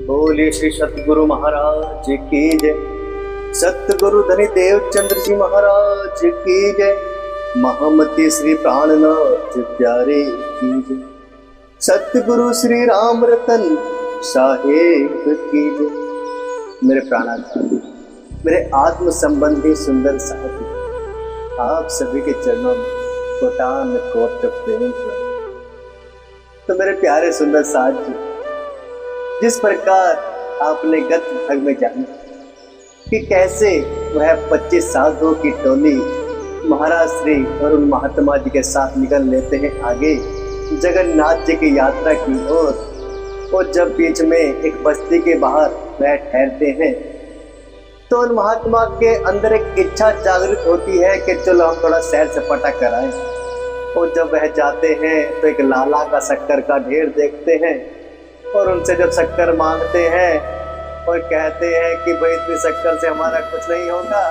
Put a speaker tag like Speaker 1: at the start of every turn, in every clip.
Speaker 1: बोले श्री सतगुरु महाराज की जय। सतगुरु धनी देव चंद्र जी महाराज की जय। महामती श्री प्राणनाथ प्यारे की जय। सतगुरु श्री राम रतन साहेब की जय। मेरे प्राणानाथ, मेरे आत्म संबंधी सुंदर साथी, आप सभी के चरणों में कोटान कोट प्रेम। तो मेरे प्यारे सुंदर साथ जी, जिस प्रकार आपने गत भाग में जाना कि कैसे वह 25 साधुओं की टोली महाराज श्री और उन महात्मा जी के साथ निकल लेते हैं आगे जगन्नाथ जी की यात्रा की ओर। और जब बीच में एक बस्ती के बाहर वह ठहरते हैं तो उन महात्मा के अंदर एक इच्छा जागृत होती है कि चलो हम थोड़ा सैर सपाटा कराएं। और जब वह जाते हैं तो एक लाला का शक्कर का ढेर देखते हैं और उनसे जब शक्कर मांगते हैं और कहते हैं कि भाई इतनी शक्कर से हमारा कुछ नहीं होगा,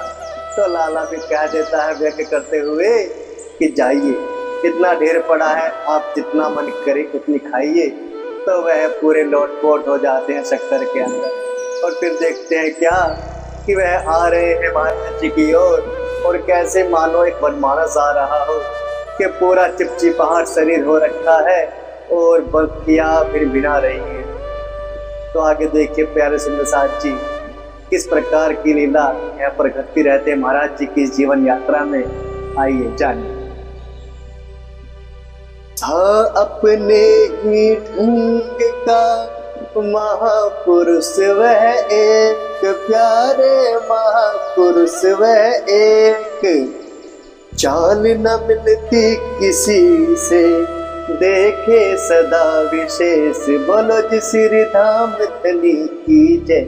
Speaker 1: तो लाला भी कह देता है व्यक्त करते हुए कि जाइए, इतना ढेर पड़ा है, आप जितना मन करे उतनी खाइए। तो वह पूरे लोटपोट हो जाते हैं शक्कर के अंदर। और फिर देखते हैं क्या कि वह आ रहे हैं महाराज जी की ओर और कैसे मानो एक वनमानस आ रहा हो कि पूरा चिपचिपाहट शरीर हो रखा है और बल्कियां फिर बिना रही है। तो आगे देखिए प्यारे सुंदर साथ जी, किस प्रकार की लीला यहाँ पर घटती रहते हैं महाराज जी की जीवन यात्रा में। आइए जानिए। था अपने ही ढंग का महापुरुष वह एक, प्यारे महापुरुष वह एक, चाल न मिलती किसी से, देखे सदा विशेष। बोलो जी श्री धाम धनी की जय,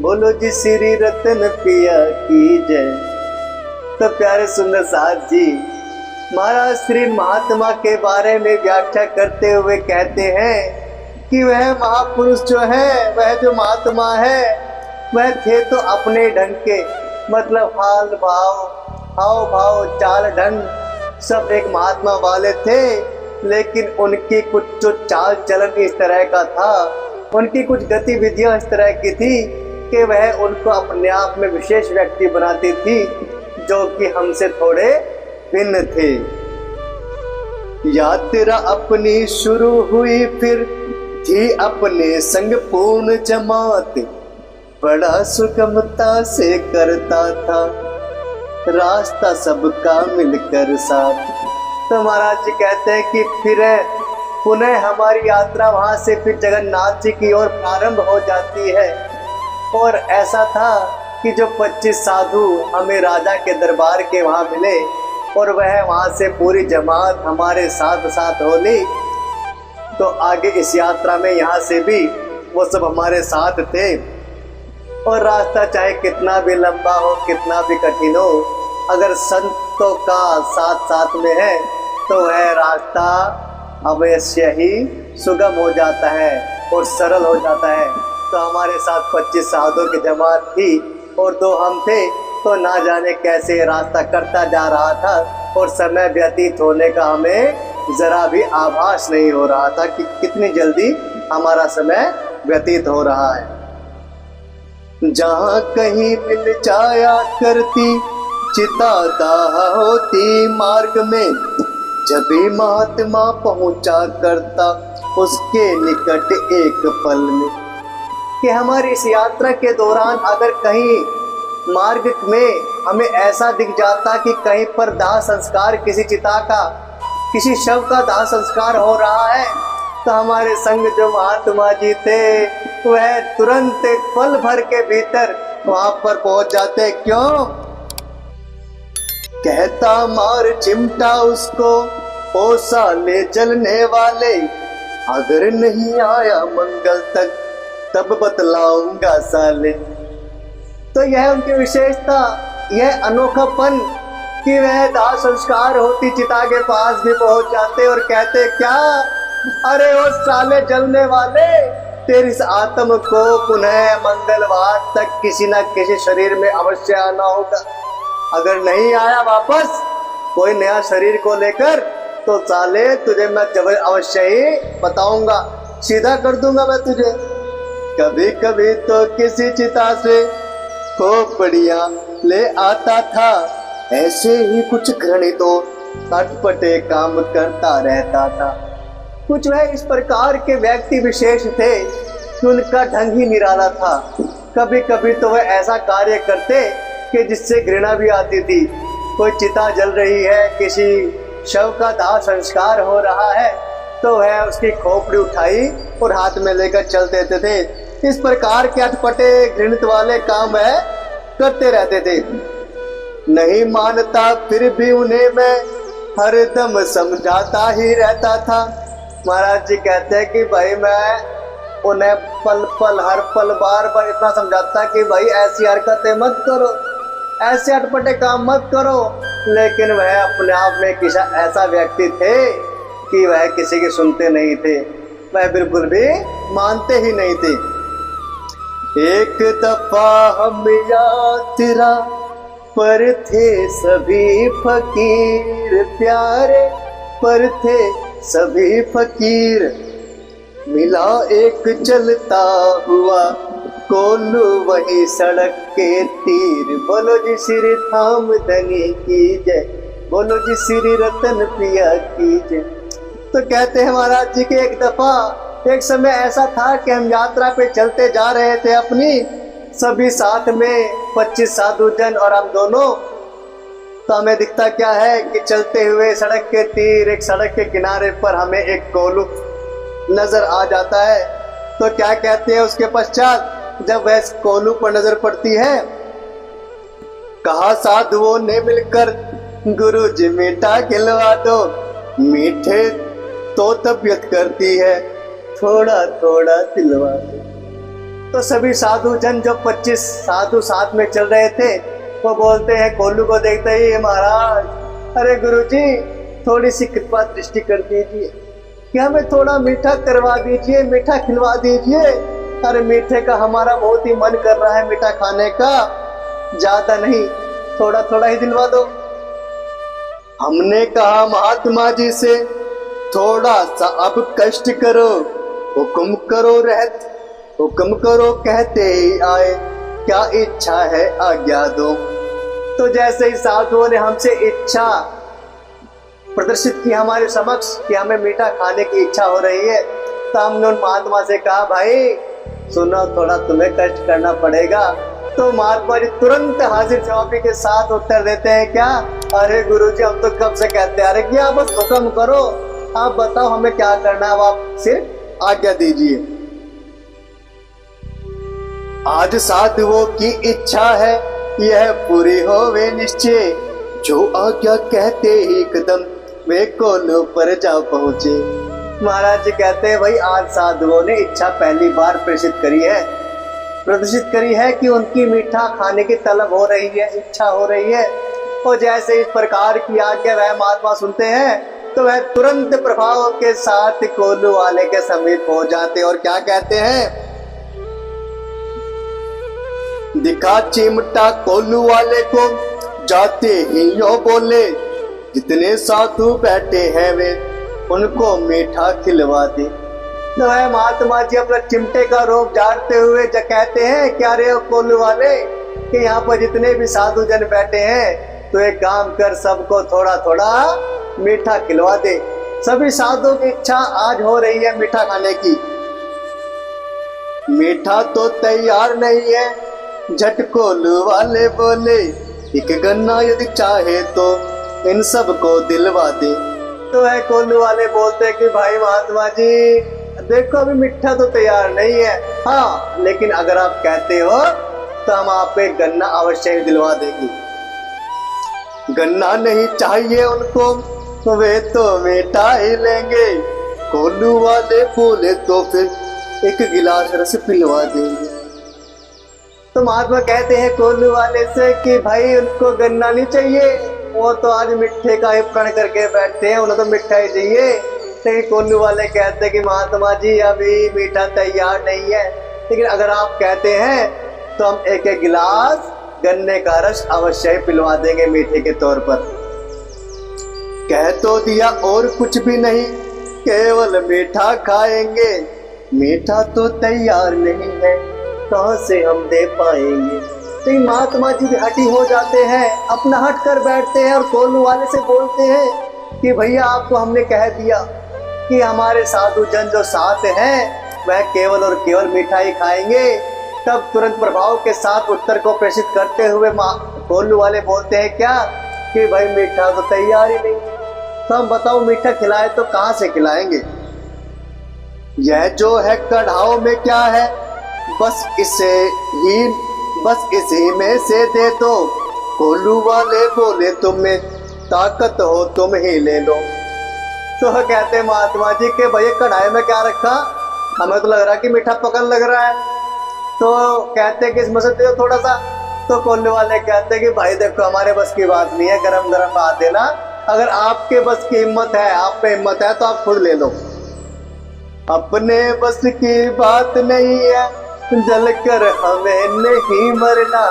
Speaker 1: बोलो जी श्री रतन पिया की जय। तो प्यारे सुंदर साथ जी, महाराज श्री महात्मा के बारे में व्याख्या करते हुए कहते हैं कि वह महापुरुष जो है, वह जो महात्मा है, वह थे तो अपने ढंग के, मतलब हाल भाव, हाव भाव, चाल ढंग सब एक महात्मा वाले थे। लेकिन उनकी कुछ जो चाल चलन इस तरह का था, उनकी कुछ गतिविधियां इस तरह की थी कि वह उनको अपने आप में विशेष व्यक्ति बनाती थी, जो कि हमसे थोड़े भिन्न थे। यात्रा अपनी शुरू हुई, फिर थी अपने संग पूर्ण जमात, बड़ा सुगमता से करता था रास्ता सबका मिलकर साथ। तो महाराज जी कहते हैं कि फिर पुनः हमारी यात्रा वहां से फिर जगन्नाथ जी की ओर प्रारंभ हो जाती है। और ऐसा था कि जो 25 साधु हमें राजा के दरबार के वहां मिले और वह वहां से पूरी जमात हमारे साथ साथ हो ली। तो आगे इस यात्रा में यहाँ से भी वो सब हमारे साथ थे। और रास्ता चाहे कितना भी लंबा हो, कितना भी कठिन हो, अगर संतों का साथ साथ में है तो वह रास्ता अवश्य ही सुगम हो जाता है और सरल हो जाता है। तो हमारे साथ 25 साधुओं की जमात थी और 2 हम थे। तो ना जाने कैसे रास्ता करता जा रहा था और समय व्यतीत होने का हमें जरा भी आभास नहीं हो रहा था कि कितनी जल्दी हमारा समय व्यतीत हो रहा है। जहाँ कहीं मिल जाया करती चिता दाह होती मार्ग में, जब भी महात्मा पहुंचा करता उसके निकट एक पल में। कि हमारी इस यात्रा के दौरान अगर कहीं मार्ग में हमें ऐसा दिख जाता कि कहीं पर दाह संस्कार, किसी चिता का, किसी शव का दाह संस्कार हो रहा है, तो हमारे संग जो महात्मा जी थे वह तुरंत एक पल भर के भीतर वहां पर पहुंच जाते। क्यों? कहता मार चिमटा उसको, ओ साले जलने वाले, अगर नहीं आया मंगल तक तब बतलाऊंगा साले। तो यह उनकी विशेषता, यह अनोखापन कि वह दाह संस्कार होती चिता के पास भी पहुंच जाते और कहते क्या, अरे ओ साले जलने वाले, तेरी इस आत्म को पुनः मंगलवार तक किसी न किसी शरीर में अवश्य आना होगा। अगर नहीं आया वापस कोई नया शरीर को लेकर, तो साले तुझे मैं जब अवश्य ही बताऊंगा, सीधा कर दूंगा मैं तुझे। कभी कभी तो किसी चिता से खोपड़ियां ले आता था। ऐसे ही कुछ घृणितों अटपटे काम करता रहता था। कुछ वह इस प्रकार के व्यक्ति विशेष थे कि उनका ढंग ही निराला था। कभी कभी तो वह ऐसा कार्य करते कि जिससे घृणा भी आती थी। कोई चिता जल रही है, किसी शव का दाह संस्कार हो रहा है, तो वह उसकी खोपड़ी उठाई और हाथ में लेकर चल देते थे। इस प्रकार के अटपटे घृणित वाले काम वह करते रहते थे। नहीं मानता फिर भी उन्हें मैं हरदम समझाता ही रहता था। महाराज जी कहते हैं कि भाई मैं उन्हें पल पल हर पल बार बार इतना समझाता कि भाई ऐसी हरकतें मत करो, ऐसे अटपटे काम मत करो, लेकिन वह अपने आप में किसी ऐसा व्यक्ति थे कि वह किसी की सुनते नहीं थे, वह बिल्कुल भी मानते ही नहीं थे। एक दफा हम यात्रा पर थे सभी फकीर, प्यारे पर थे सभी फकीर। मिला एक चलता हुआ कोल्लू वही सड़क के तीर। बोलो जी श्री थाम धनी की जय, बोलो जी श्री रतन प्रिया की जय। तो कहते हैं महाराज जी कि एक दफा एक समय ऐसा था कि हम यात्रा पे चलते जा रहे थे अपनी, सभी साथ में 25 साधु जन और हम दोनों। तो हमें दिखता क्या है कि चलते हुए सड़क के तीर एक सड़क के किनारे पर हमें एक कोल्लू नजर आ जाता है। तो क्या कहते हैं उसके पश्चात जब वह कोल्लू पर नजर पड़ती है, कहा साधुओं ने मिलकर गुरु जी मीठा खिलवा दो। मीठे तो तबीयत करती है, थोड़ा थोड़ा दिलवा दो। तो सभी साधु जन जो 25 साधु साथ में चल रहे थे वो बोलते हैं कोल्लू को देखते ही, महाराज अरे गुरुजी थोड़ी सी कृपा दृष्टि कर दीजिए कि हमें थोड़ा मीठा करवा दीजिए, मीठा खिलवा दीजिए। अरे मीठे का हमारा बहुत ही मन कर रहा है मीठा खाने का, ज्यादा नहीं थोड़ा थोड़ा ही दिलवा दो। हमने कहा महात्मा जी से थोड़ा सा अब कष्ट करो, हुक्म करो रहत, हुक्म करो कहते ही आए, क्या इच्छा है आज्ञा दो। तो जैसे ही साधुओं ने हमसे इच्छा प्रदर्शित की हमारे समक्ष कि हमें मीठा खाने की इच्छा हो रही है, तो हमने उन महात्मा से कहा भाई सुनो थोड़ा तुम्हें कष्ट करना पड़ेगा। तो महात्मा जी तुरंत हाजिर जवाबी के साथ उत्तर देते हैं, क्या अरे गुरुजी हम तो कब से कहते आ रहे कि आप बस हुक्म करो, आप बताओ हमें क्या करना है, आप सिर्फ आज्ञा दीजिए। आज साधुओं की इच्छा है यह पूरी होवे निश्चय, जो आज्ञा कहते ही कदम वे कोल्लू पर जा पहुंचे। महाराज जी कहते हैं भाई आज साधुओं ने इच्छा पहली बार प्रदर्शित करी है कि उनकी मीठा खाने की तलब हो रही है, इच्छा हो रही है। और जैसे इस प्रकार की आज्ञा वह महात्मा सुनते हैं तो वह तुरंत प्रभाव के साथ कोल्लू वाले के समीप पहुंच जाते और क्या कहते हैं, दिखा चिमटा कोल्लू वाले को, जाते ही यो बोले जितने साधु बैठे हैं वे उनको मीठा खिलवा दे। तो वह महात्मा जी अपना चिमटे का रोग झाड़ते हुए कहते हैं, क्या रे कोल्लू वाले कि यहाँ पर जितने भी साधु जन बैठे हैं तो एक काम कर सबको थोड़ा थोड़ा मीठा खिलवा दे। सभी साधुओं की इच्छा आज हो रही है मीठा खाने की। मीठा तो तैयार नहीं है, झट कोल्लू वाले बोले एक गन्ना यदि चाहे तो इन सब को दिलवा दे। तो है कोल्लू वाले बोलते कि भाई महात्मा जी देखो अभी मीठा तो तैयार नहीं है, हाँ लेकिन अगर आप कहते हो तो हम आप एक गन्ना अवश्य ही दिलवा देंगे। गन्ना नहीं चाहिए उनको तो वे तो मीठा ही लेंगे। कोल्लू वाले बोले तो फिर एक गिलास रस पिलवा देंगे। तो महात्मा कहते हैं कोल्लू वाले से कि भाई उनको गन्ना नहीं चाहिए, वो तो आज मिठे का ही प्रण करके बैठते हैं, उन्हें तो मिठा ही चाहिए। लेकिन कोल्लू वाले कहते हैं कि महात्मा जी अभी मीठा तैयार नहीं है, लेकिन अगर आप कहते हैं तो हम एक एक गिलास गन्ने का रस अवश्य ही पिलवा देंगे मीठे के तौर पर। कह तो दिया और कुछ भी नहीं, केवल मीठा खाएंगे। मीठा तो तैयार नहीं है, कहाँ से हम दे पाएंगे। तो महात्मा जी भी हटी हो जाते हैं, अपना हट कर बैठते हैं और कोल्लू वाले से बोलते हैं कि भैया आपको हमने कह दिया कि हमारे साधु जन जो साथ हैं वह केवल और केवल मिठाई खाएंगे। तब तुरंत प्रभाव के साथ उत्तर को प्रेषित करते हुए कोल्लू वाले बोलते हैं क्या कि भाई मीठा तो तैयार ही नहीं, तो हम बताओ मीठा खिलाए तो कहाँ से खिलाएंगे। यह जो है कढ़ाओ में क्या है, बस इसी में से दे दो। कोल्लू वाले बोले तुम्हें ताकत हो तुम ही ले लो। तो कहते महात्मा जी के भैया कढ़ाई में क्या रखा, हमें तो लग रहा है कि मीठा पकड़ लग रहा है। तो कहते कि इसमें से दो थोड़ा सा। तो कोल्लू वाले कहते कि भाई देखो हमारे बस की बात नहीं है, गरम गरम बात देना, अगर आपके बस की हिम्मत है, आप पे हिम्मत है तो आप खुद ले लो। अपने बस की बात नहीं है, जलकर हमें नहीं मरना।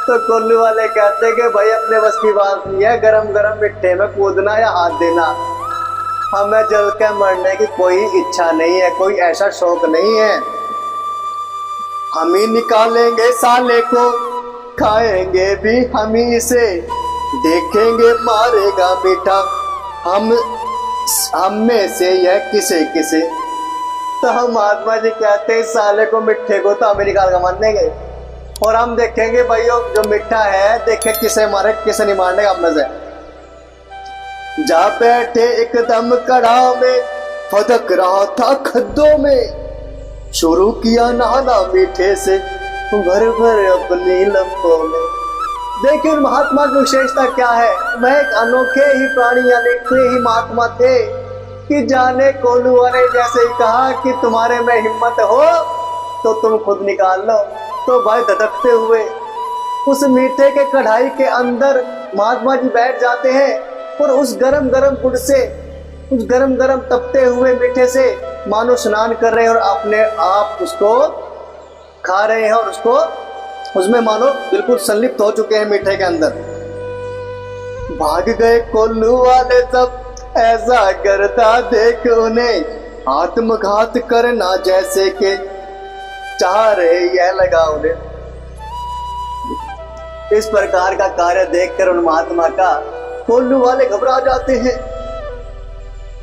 Speaker 1: तो कोल्लू वाले कहते कि भाई अपने बस की बात नहीं है गरम गरम मिट्टे में कूदना या हाथ देना, हमें जल के मरने की कोई इच्छा नहीं है, कोई ऐसा शौक नहीं है। हम ही निकालेंगे साले को, खाएंगे भी हम ही से, देखेंगे मारेगा मीठा हम में से यह किसे किसे। तो हम महात्मा जी कहते हैं साले को मिठ्ठे को तो हम निकाल कर मार देंगे, और हम देखेंगे भाई जो मिठा है देखे किसे मारे किसे नहीं मारने का। हम में से जा बैठे एकदम कड़ाव में, फदक रहा था खद्दों में, शुरू किया नहाना मीठे से, भर भर अपनी लंबों में। देखिए महात्मा की विशेषता क्या है, वह एक अनोखे ही प्राणी अनोखे ही महात्मा थे कि जाने कोल्लू वाले जैसे ही कहा कि तुम्हारे में हिम्मत हो तो तुम खुद निकाल लो। तो भाई धड़कते हुए उस मीठे के कढ़ाई के अंदर महात्मा जी बैठ जाते हैं और उस गरम गरम गुड़ से, उस गरम गरम तपते हुए मीठे से मानो स्नान कर रहे हैं और अपने आप उसको खा रहे हैं और उसको उसमें मानो बिल्कुल संलिप्त हो चुके हैं मीठे के अंदर। भाग गए कोल्लू वाले सब ऐसा करता देख उन्हें, आत्मघात करना जैसे के चाह रहे यह लगा उन्हें। इस प्रकार का कार्य देखकर उन महात्मा का कोल्लू वाले घबरा जाते हैं,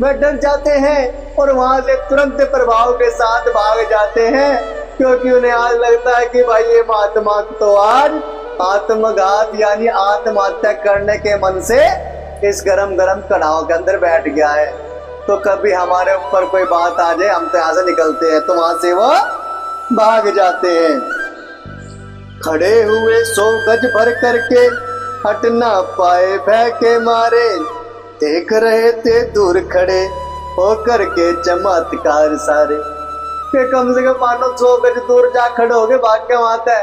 Speaker 1: वह डर जाते हैं और वहां से तुरंत प्रभाव के साथ भाग जाते हैं, क्योंकि उन्हें आज लगता है कि भाई ये महात्मा तो आज आत्मघात यानी आत्महत्या करने के मन से इस गरम गरम कढ़ाव के अंदर बैठ गया है। तो कभी हमारे ऊपर कोई बात आ जाए हम तो यहाँ से निकलते हैं, तो वहां से वो भाग जाते हैं। खड़े हुए 100 गज भर करके हट ना पाए भय के मारे, देख रहे थे दूर खड़े होकर के चमत्कार सारे। कि कम से कम मानो 100 गज दूर जा खड़े हो गए, भाग के वहां है,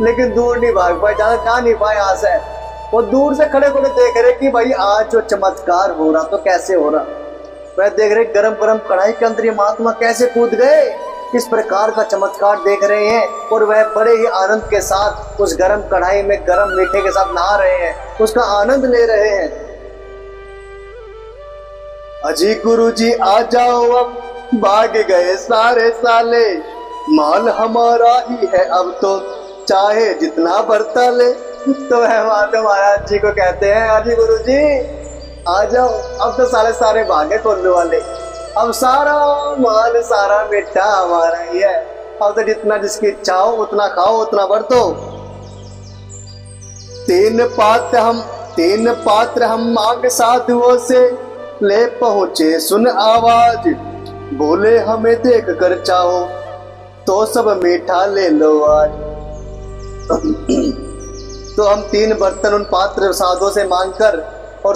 Speaker 1: लेकिन दूर नहीं भाग पाए, ज्यादा जा नहीं पाए यहाँ से। वो दूर से खड़े खड़े देख रहे कि भाई आज जो चमत्कार हो रहा तो कैसे हो रहा। वह देख रहे गरम गरम कढ़ाई के अंदर ये महात्मा कैसे कूद गए, इस प्रकार का चमत्कार देख रहे हैं और वह बड़े ही आनंद के साथ उस गरम कढ़ाई में गरम मीठे के साथ नहा रहे हैं, उसका आनंद ले रहे हैं। अजी गुरु जी आ जाओ अब, भाग गए सारे साले, माल हमारा ही है अब तो चाहे जितना बरता ले। तो वह माधव महाराज जी को कहते हैं अजी गुरु जी आ जाओ, अब तो सारे भागे कोल्लू वाले, अब सारा माल सारा मीठा हमारा ही है, अब तो जितना जिसकी इच्छा हो उतना खाओ उतना बरतो। 3 पात्र हम मांग साधुओं से, ले पहुंचे सुन आवाज, बोले हमें देख कर चाहो तो सब मीठा ले लो आज। तो हम 3 बर्तन उन पात्र साधुओं से मांगकर और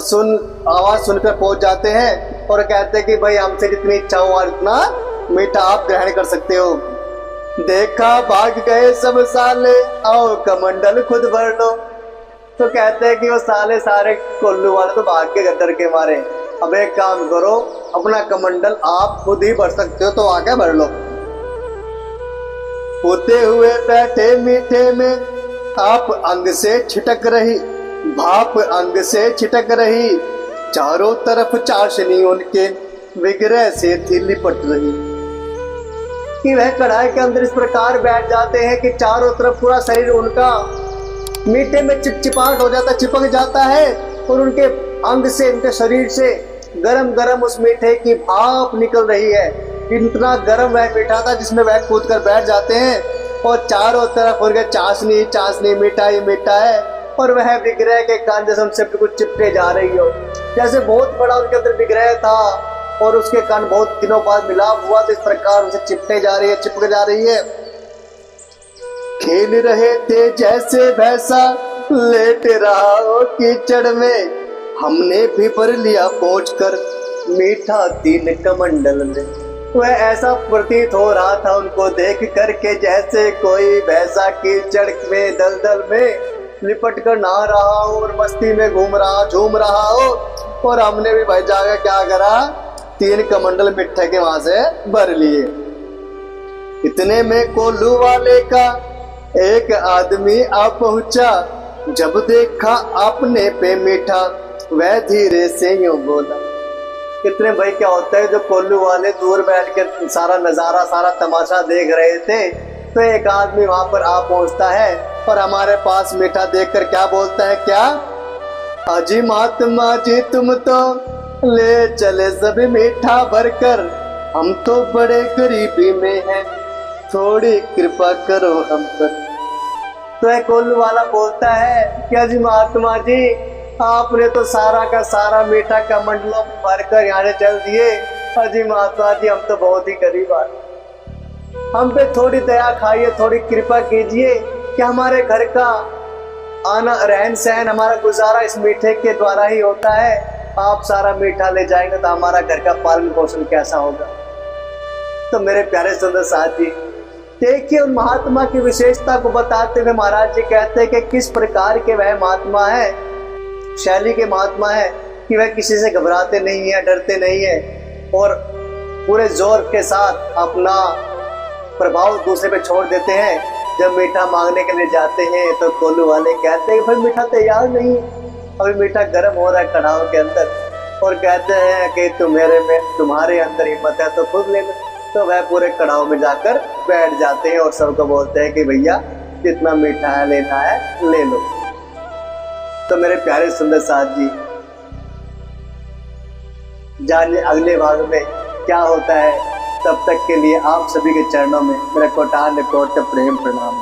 Speaker 1: आवाज सुनकर पहुंच जाते हैं और कहते हैं कि भाई हमसे जितनी इच्छा हो और इतना मीठा आप ग्रहण कर सकते हो। देखा भाग गए सब साले, आओ कमंडल खुद भर लो। तो कहते हैं कि वो सारे कोल्लू वाले तो भाग के गद्दर के मारे, अब एक काम करो अपना कमंडल आप खुद ही भर सकते हो तो आके भर लो। होते हुए बैठे मीठे में आप अंग से छिटक रही, भाप अंग से छिटक रही, चारों तरफ चाशनी उनके विग्रह से थी लिपट रही। कि वह कढ़ाई के अंदर इस प्रकार बैठ जाते हैं कि चारों तरफ पूरा शरीर उनका मीठे में चिपचिपाहट हो जाता, चिपक जाता है और उनके अंग से, उनके शरीर से गरम गरम उस मीठे की भाप निकल रही है। इतना गरम वह मीठा था जिसमें वह कूद कर बैठ जाते हैं और चारों तरफ उनके चाशनी चाशनी, मीठा ही मीठा है। और वह विग्रह के कान जैसे उनसे बिल्कुल चिपटे जा रही हो, जैसे बहुत बड़ा उनके अंदर विग्रह था और उसके कान बहुत दिनों बाद मिलाप हुआ, तो इस प्रकार उनसे चिपटे जा रही है, चिपक जा रही है। खेल रहे थे जैसे भैंसा लेट रहा हो कीचड़ में, हमने भी भर लिया पहुंचकर मीठा तीन कमंडल में। वह ऐसा प्रतीत हो रहा था उनको देख करके जैसे कोई भैंसा कीचड़ में, दलदल में लिपट कर नहा रहा हो और मस्ती में घूम रहा, झूम रहा हो। और हमने भी भाई जाकर क्या करा, तीन कमंडल मिट्ठे के वहां से भर लिए। इतने में कोल्लू वाले का एक आदमी आ पहुंचा, जब देखा अपने पे मीठा वह धीरे से यूं बोला। कितने भाई क्या होता है, जो कोल्लू वाले दूर बैठ के सारा नजारा, सारा तमाशा देख रहे थे, तो एक आदमी वहां पर आ पहुंचता है और हमारे पास मीठा देखकर क्या बोलता है, क्या अजी महात्मा जी तुम तो ले चले सभी मीठा भरकर, हम तो बड़े गरीबी में हैं, थोड़ी कृपा करो हम पर। तो एक कोल्लू वाला बोलता है कि अजी महात्मा जी आपने तो सारा का सारा मीठा कमंडलों में भरकर यहाँ से चल दिए। अजी महात्मा जी हम तो बहुत ही गरीब आदमी, हम पे थोड़ी दया खाइए, थोड़ी कृपा कीजिए कि हमारे घर का आना, रहन सहन, हमारा गुजारा इस मीठे के द्वारा ही होता है। आप सारा मीठा ले जाएंगे तो हमारा घर का पालन पोषण कैसा होगा। तो मेरे प्यारे सुंदर साथ जी देखिए, उन महात्मा की विशेषता को बताते हुए महाराज जी कहते हैं कि किस प्रकार के वह महात्मा है, शैली के महात्मा है कि वह किसी से घबराते नहीं है, डरते नहीं है और पूरे जोर के साथ अपना प्रभाव दूसरे पे छोड़ देते हैं। जब मीठा मांगने के लिए जाते हैं तो कोल्लू वाले कहते हैं भाई मीठा तैयार नहीं, अभी मीठा गर्म हो रहा है कढ़ाई के अंदर, और कहते हैं कि तुम्हारे अंदर हिम्मत है तो खुद ले लो। तो वह पूरे कढ़ाई में जाकर बैठ जाते हैं और सबको बोलते हैं कि भैया जितना मीठा है लेना है ले लो। तो मेरे प्यारे सुंदर साथ जी जानिए अगले भाग में क्या होता है। तब तक के लिए आप सभी के चरणों में मेरा कोटान कोट प्रेम प्रणाम।